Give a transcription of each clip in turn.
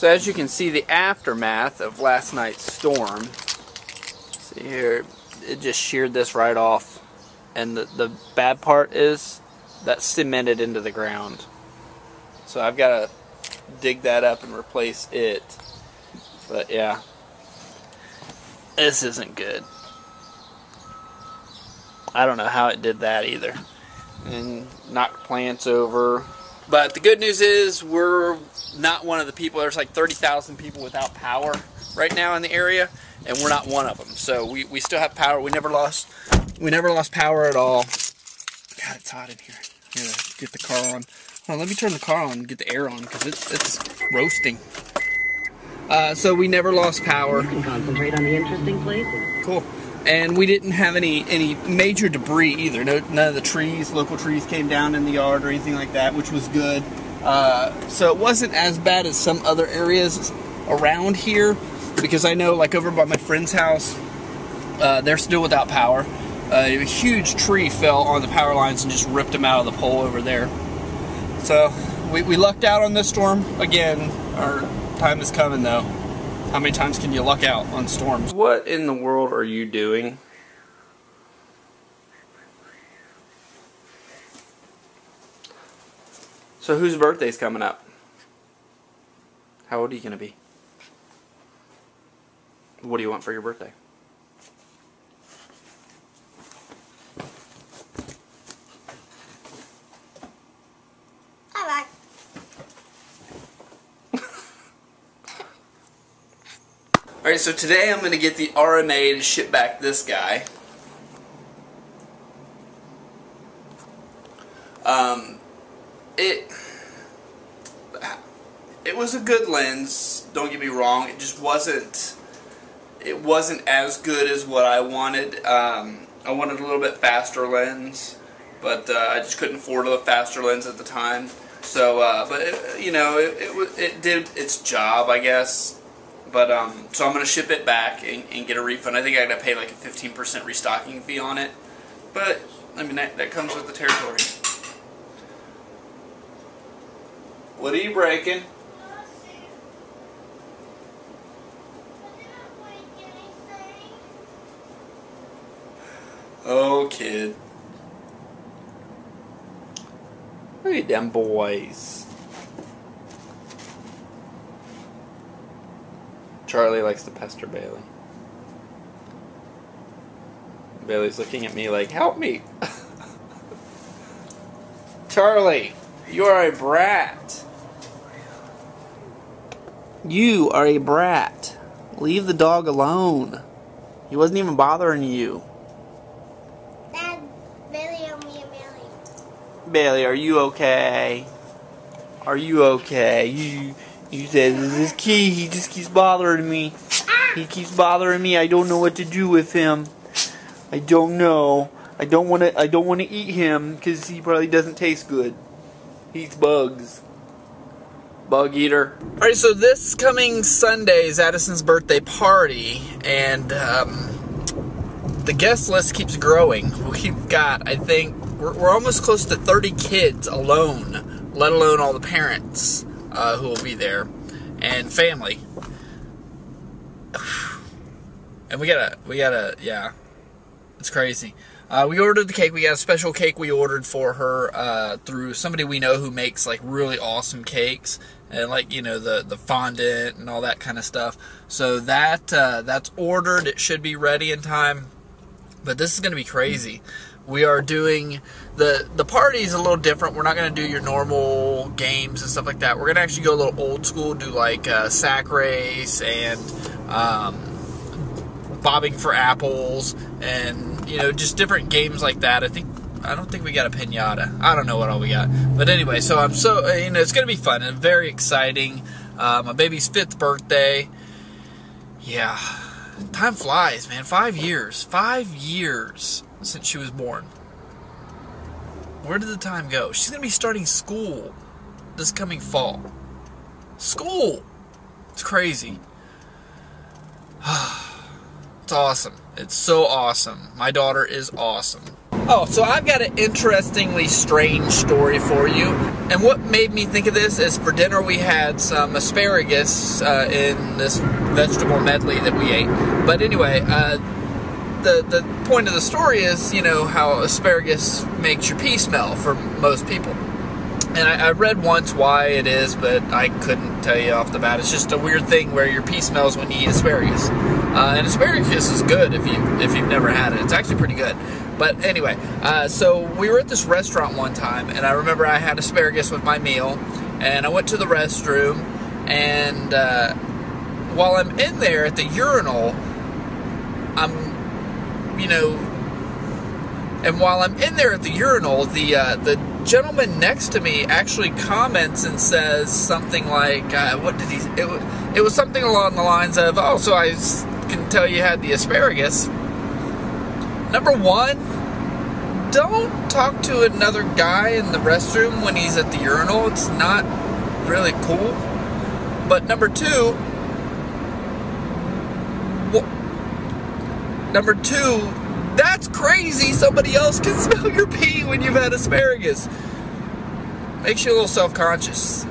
So as you can see, the aftermath of last night's storm, see here, it just sheared this right off. And the bad part is that cemented into the ground. So I've got to dig that up and replace it. But yeah, this isn't good. I don't know how it did that either. And knocked plants over. But the good news is we're not one of the people. There's like 30,000 people without power right now in the area, and we're not one of them. So we still have power. We never lost power at all. God, it's hot in here. I'm gonna get the car on. Hold on, let me turn the car on and get the air on because it's roasting. So we never lost power. You can concentrate on the interesting places. Cool. And we didn't have any major debris either. None of the trees, local trees, came down in the yard or anything like that, which was good. So it wasn't as bad as some other areas around here, because I know, like over by my friend's house, they're still without power. A huge tree fell on the power lines and just ripped them out of the pole over there. So we lucked out on this storm. Again, our time is coming though. How many times can you luck out on storms? What in the world are you doing? So whose birthday's coming up? How old are you going to be? What do you want for your birthday? Alright, so today I'm going to get the RMA to ship back this guy. It was a good lens, don't get me wrong. It just wasn't as good as what I wanted. I wanted a little bit faster lens, but I just couldn't afford a faster lens at the time. So, but it did its job, I guess. But so I'm gonna ship it back and get a refund. I think I gotta pay like a 15% restocking fee on it. But I mean that comes with the territory. What are you breaking? Oh, kid. Look at them boys. Charlie likes to pester Bailey. Bailey's looking at me like, help me. Charlie, you are a brat. You are a brat. Leave the dog alone. He wasn't even bothering you. Dad, Bailey owed me $1 million. Bailey, are you okay? Are you okay? You said, this key, he just keeps bothering me. He keeps bothering me. I don't know what to do with him. I don't know. I don't want to eat him because he probably doesn't taste good. He eats bugs. Bug eater. Alright, so this coming Sunday is Addison's birthday party, and the guest list keeps growing. We've got, I think, we're almost close to 30 kids alone, let alone all the parents who will be there, and family. And we gotta, yeah, it's crazy. We ordered the cake. We got a special cake we ordered for her through somebody we know who makes like really awesome cakes, and like, you know, the fondant and all that kind of stuff. So that's ordered. It should be ready in time. But this is gonna be crazy. We are doing the party's a little different. We're not gonna do your normal games and stuff like that. We're gonna actually go a little old school, do like sack race and bobbing for apples, and you know, just different games like that. I don't think we got a piñata. I don't know what all we got, but anyway. So I'm so you know, it's gonna be fun and very exciting. My baby's 5th birthday. Yeah, time flies, man. 5 years. 5 years since she was born. Where did the time go? She's gonna be starting school this coming fall. School. It's crazy. It's awesome. It's so awesome. My daughter is awesome. Oh, so I've got an interestingly strange story for you. And what made me think of this is for dinner we had some asparagus in this vegetable medley that we ate. But anyway, the point of the story is, you know, how asparagus makes your pee smell for most people. And I read once why it is, but I couldn't tell you off the bat. It's just a weird thing where your pee smells when you eat asparagus. And asparagus is good if you've never had it. It's actually pretty good. But anyway, so we were at this restaurant one time, and I remember I had asparagus with my meal, and I went to the restroom, and while I'm in there at the urinal, while I'm in there at the urinal, the gentleman next to me actually comments and says something like, what did he? It was something along the lines of, "Oh, so I can tell you had the asparagus." Number one, don't talk to another guy in the restroom when he's at the urinal. It's not really cool. But number two, that's crazy. Somebody else can smell your pee when you've had asparagus. Makes you a little self-conscious.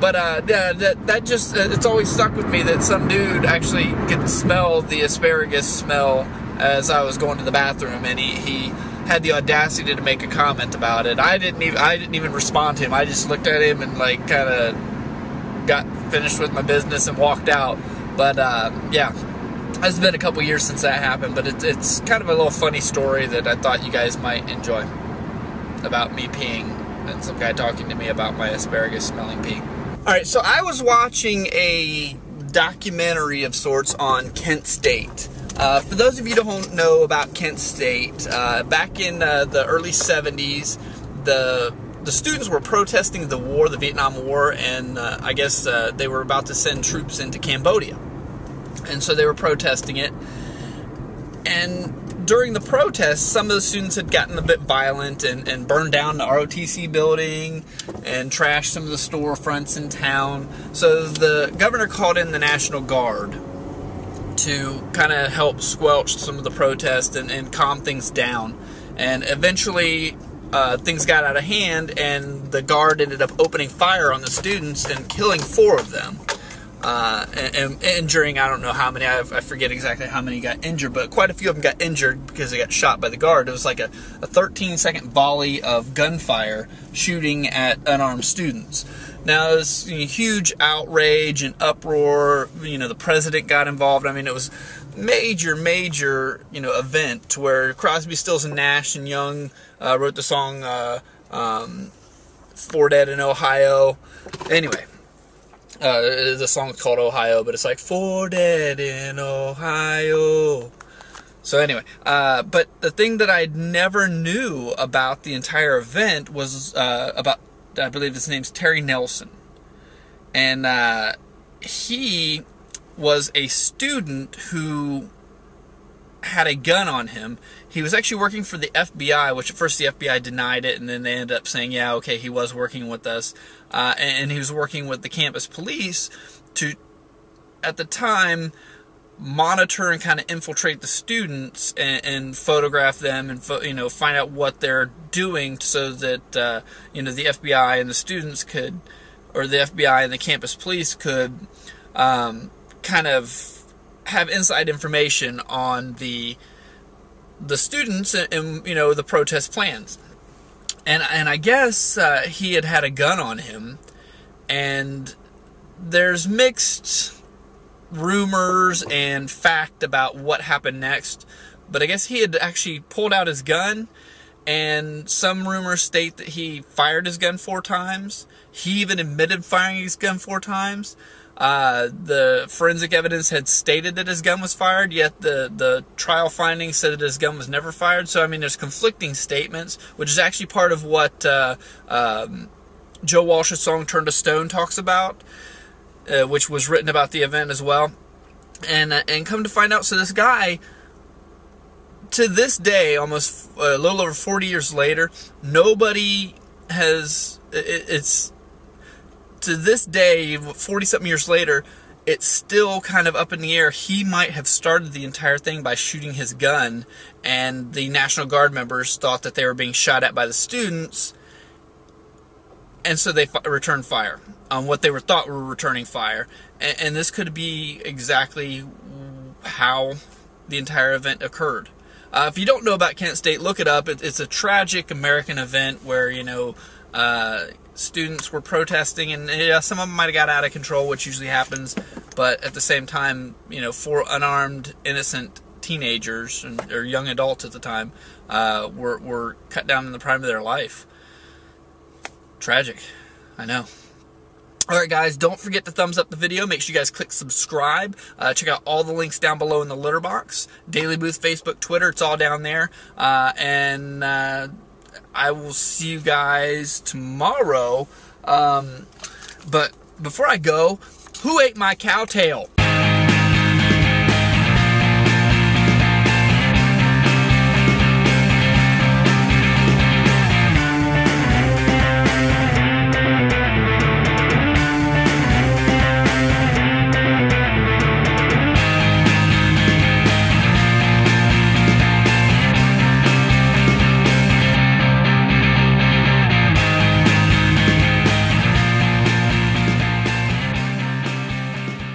But that just, it's always stuck with me that some dude actually could smell the asparagus smell as I was going to the bathroom, and he had the audacity to make a comment about it. I didn't even respond to him. I just looked at him and like kind of got finished with my business and walked out. But yeah, it's been a couple years since that happened, but it's kind of a little funny story that I thought you guys might enjoy about me peeing and some guy talking to me about my asparagus smelling pee. Alright, so I was watching a documentary of sorts on Kent State. For those of you who don't know about Kent State, back in the early 70s, the students were protesting the war, the Vietnam War, and I guess they were about to send troops into Cambodia. And so they were protesting it. And during the protests, some of the students had gotten a bit violent and burned down the ROTC building and trashed some of the storefronts in town. So the governor called in the National Guard to kind of help squelch some of the protests and calm things down. And eventually things got out of hand, and the guard ended up opening fire on the students and killing 4 of them. And injuring, I don't know how many, I forget exactly how many got injured, but quite a few of them got injured because they got shot by the guard. It was like a 13-second volley of gunfire shooting at unarmed students. Now, it was huge outrage and uproar. The president got involved. I mean, it was major, event to where Crosby, Stills, and Nash and Young wrote the song 4 Dead in Ohio. Anyway, the song's called Ohio, but it's like 4 Dead in Ohio. So anyway, but the thing that I never knew about the entire event was about, I believe his name's Terry Nelson. And he was a student who had a gun on him. He was actually working for the FBI, which at first the FBI denied it, and then they ended up saying, yeah, okay, he was working with us. And he was working with the campus police to, at the time, monitor and kind of infiltrate the students and photograph them and find out what they're doing so that the FBI and the students could, or the FBI and the campus police could kind of have inside information on the students and the protest plans. And I guess he had a gun on him, and there's mixed rumors and fact about what happened next, but I guess he had actually pulled out his gun, and some rumors state that he fired his gun 4 times. He even admitted firing his gun 4 times. The forensic evidence had stated that his gun was fired, yet the trial findings said that his gun was never fired. So, I mean, there's conflicting statements, which is actually part of what Joe Walsh's song Turn to Stone talks about, which was written about the event as well. And come to find out, so this guy, to this day, almost a little over 40 years later, nobody has, to this day, 40-something years later, it's still kind of up in the air. He might have started the entire thing by shooting his gun, and the National Guard members thought that they were being shot at by the students, and so they returned fire on what they thought were returning fire. And this could be exactly how the entire event occurred. If you don't know about Kent State, look it up. It's a tragic American event where, you know, students were protesting, and some of them might have got out of control, which usually happens. But at the same time, you know, 4 unarmed, innocent teenagers or young adults at the time were cut down in the prime of their life. Tragic, I know. Alright guys, don't forget to thumbs up the video. Make sure you guys click subscribe. Check out all the links down below in the litter box. Daily Booth, Facebook, Twitter, it's all down there. And I will see you guys tomorrow. But before I go, who ate my cow tail?